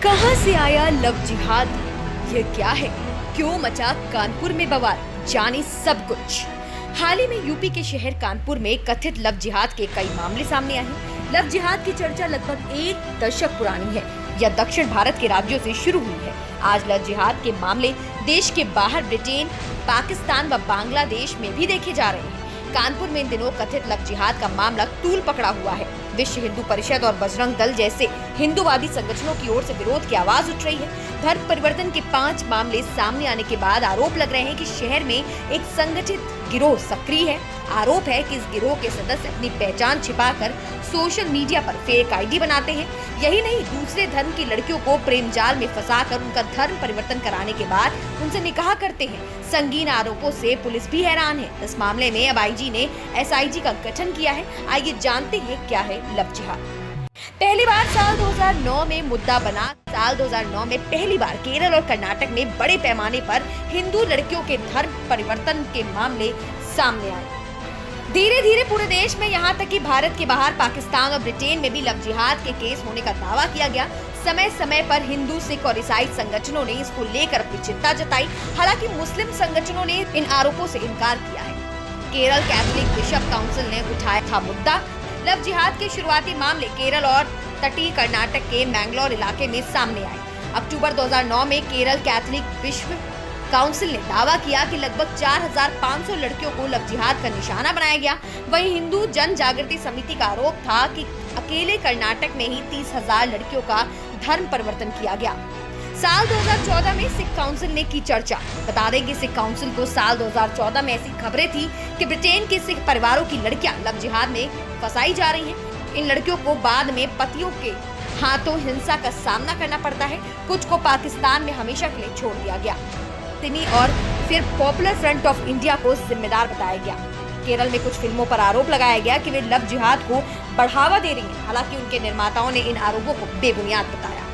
कहां से आया लव जिहाद, ये क्या है, क्यों मचा कानपुर में बवाल, जाने सब कुछ। हाल ही में यूपी के शहर कानपुर में कथित लव जिहाद के कई मामले सामने आए। लव जिहाद की चर्चा लगभग एक दशक पुरानी है। यह दक्षिण भारत के राज्यों से शुरू हुई है। आज लव जिहाद के मामले देश के बाहर ब्रिटेन, पाकिस्तान व बांग्लादेश में भी देखे जा रहे हैं। कानपुर में इन दिनों कथित लव जिहाद का मामला तूल पकड़ा हुआ है। विश्व हिंदू परिषद और बजरंग दल जैसे हिंदूवादी संगठनों की ओर से विरोध की आवाज उठ रही है। धर्म परिवर्तन के 5 मामले सामने आने के बाद आरोप लग रहे हैं कि शहर में एक संगठित गिरोह सक्रिय है। आरोप है कि इस गिरोह के सदस्य अपनी पहचान छिपाकर सोशल मीडिया पर फेक आईडी बनाते हैं। यही नहीं, दूसरे धर्म की लड़कियों को प्रेम जाल में फंसाकर उनका धर्म परिवर्तन कराने के बाद उनसे निकाह करते हैं। संगीन आरोपों से पुलिस भी हैरान है। इस मामले में अब आईजी ने एसआईजी का गठन किया है। आइए जानते हैं क्या है लव जिहाद। पहली बार साल 2009 में मुद्दा बना। साल 2009 में पहली बार केरल और कर्नाटक में बड़े पैमाने पर हिंदू लड़कियों के धर्म परिवर्तन के मामले सामने आए। धीरे धीरे पूरे देश में, यहाँ तक कि भारत के बाहर पाकिस्तान और ब्रिटेन में भी लव जिहाद के केस होने का दावा किया गया। समय समय पर हिंदू, सिख और ईसाई संगठनों ने इसको लेकर अपनी चिंता जताई। हालांकि मुस्लिम संगठनों ने इन आरोपों से इनकार किया है। केरल कैथोलिक बिशप काउंसिल ने उठाया था मुद्दा। लव जिहाद के शुरुआती मामले केरल और तटीय कर्नाटक के मैंगलोर इलाके में सामने आए। अक्टूबर 2009 में केरल कैथोलिक बिशप काउंसिल ने दावा किया कि लगभग 4500 लड़कियों को लव जिहाद का निशाना बनाया गया। वहीं हिंदू जन जागृति समिति का आरोप था कि अकेले कर्नाटक में ही 30,000 लड़कियों का धर्म परिवर्तन किया गया। साल 2014 में सिख काउंसिल ने की चर्चा। बता दें कि सिख काउंसिल को साल 2014 में ऐसी खबरें थी कि ब्रिटेन के सिख परिवारों की लड़कियां लव जिहाद में फंसाई जा रही हैं। इन लड़कियों को बाद में पतियों के हाथों हिंसा का सामना करना पड़ता है। कुछ को पाकिस्तान में हमेशा के लिए छोड़ दिया गया और फिर पॉपुलर फ्रंट ऑफ इंडिया को जिम्मेदार बताया गया। केरल में कुछ फिल्मों पर आरोप लगाया गया कि वे लव जिहाद को बढ़ावा दे रही हैं। हालांकि उनके निर्माताओं ने इन आरोपों को बेबुनियाद बताया।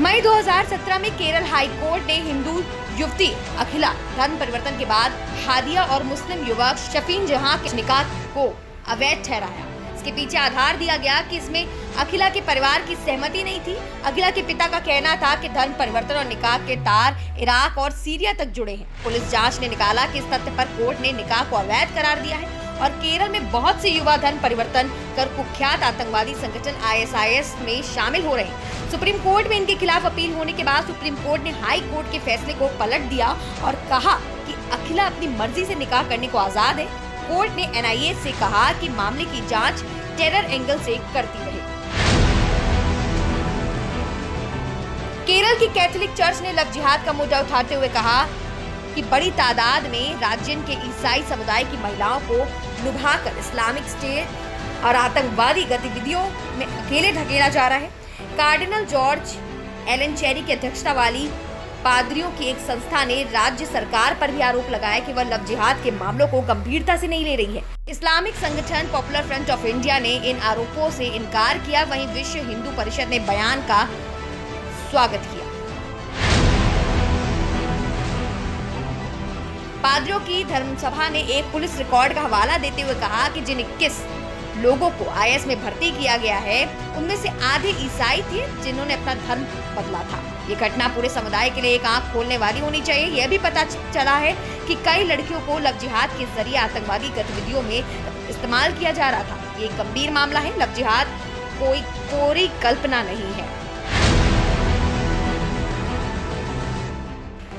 मई 2017 में केरल हाई कोर्ट ने हिंदू युवती अखिला धर्म परिवर्तन के बाद हादिया और मुस्लिम युवक शफीन जहां के निकाह को अवैध ठहराया। इसके पीछे आधार दिया गया कि इसमें अखिला के परिवार की सहमति नहीं थी। अखिला के पिता का कहना था कि धर्म परिवर्तन और निकाह के तार इराक और सीरिया तक जुड़े हैं। पुलिस जांच ने निकाला कि इस तथ्य पर कोर्ट ने निकाह को अवैध करार दिया है और केरल में बहुत से युवा धर्म परिवर्तन कर कुख्यात आतंकवादी संगठन ISIS में शामिल हो रहे हैं। सुप्रीम कोर्ट में इनके खिलाफ अपील होने के बाद सुप्रीम कोर्ट ने हाई कोर्ट के फैसले को पलट दिया और कहा कि अखिला अपनी मर्जी से निकाह करने को आजाद है। कोर्ट ने NIA से कहा कि मामले की जांच टेरर एंगल से करती रहे। केरल की कैथोलिक चर्च ने लव जिहाद का मुद्दा उठाते हुए कहा कि बड़ी तादाद में राज्य के ईसाई समुदाय की महिलाओं को लुभाकर इस्लामिक स्टेट और आतंकवादी गतिविधियों में अकेले ढकेला जा रहा है। कार्डिनल जॉर्ज एलन चेरी की अध्यक्षता वाली पादरियों की एक संस्था ने राज्य सरकार पर भी आरोप लगाया कि वह लव जिहाद के मामलों को गंभीरता से नहीं ले रही है। इस्लामिक संगठन पॉपुलर फ्रंट ऑफ इंडिया ने इन आरोपों से इनकार किया। वहीं विश्व हिंदू परिषद ने बयान का स्वागत किया। पादरियों की धर्मसभा ने एक पुलिस रिकॉर्ड का हवाला देते हुए कहा कि जिन 21 लोगों को IS में भर्ती किया गया है, उनमें से आधे ईसाई थे जिन्होंने अपना धर्म बदला था। ये घटना पूरे समुदाय के लिए एक आंख खोलने वाली होनी चाहिए। यह भी पता चला है कि कई लड़कियों को लव जिहाद के जरिए आतंकवादी गतिविधियों में इस्तेमाल किया जा रहा था। ये गंभीर मामला है। लव जिहाद कोई कोरी कल्पना नहीं है।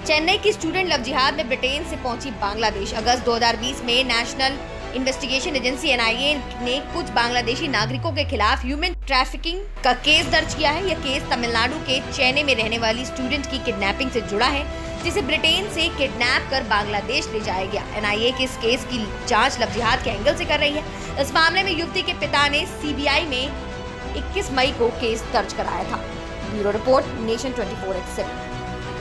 चेन्नई की स्टूडेंट लव जिहाद में ब्रिटेन से पहुंची बांग्लादेश। अगस्त 2020 में नेशनल इन्वेस्टिगेशन एजेंसी NIA ने कुछ बांग्लादेशी नागरिकों के खिलाफ ह्यूमन ट्रैफिकिंग का केस दर्ज किया है। यह केस तमिलनाडु के चेन्नई में रहने वाली स्टूडेंट की किडनैपिंग से जुड़ा है, जिसे ब्रिटेन से किडनैप कर बांग्लादेश ले जाया गया। NIA के इस केस की जांच लव जिहाद के एंगल से कर रही है। इस मामले में युवती के पिता ने CBI में 21 मई को केस दर्ज कराया था। Bureau report, nation 24/7।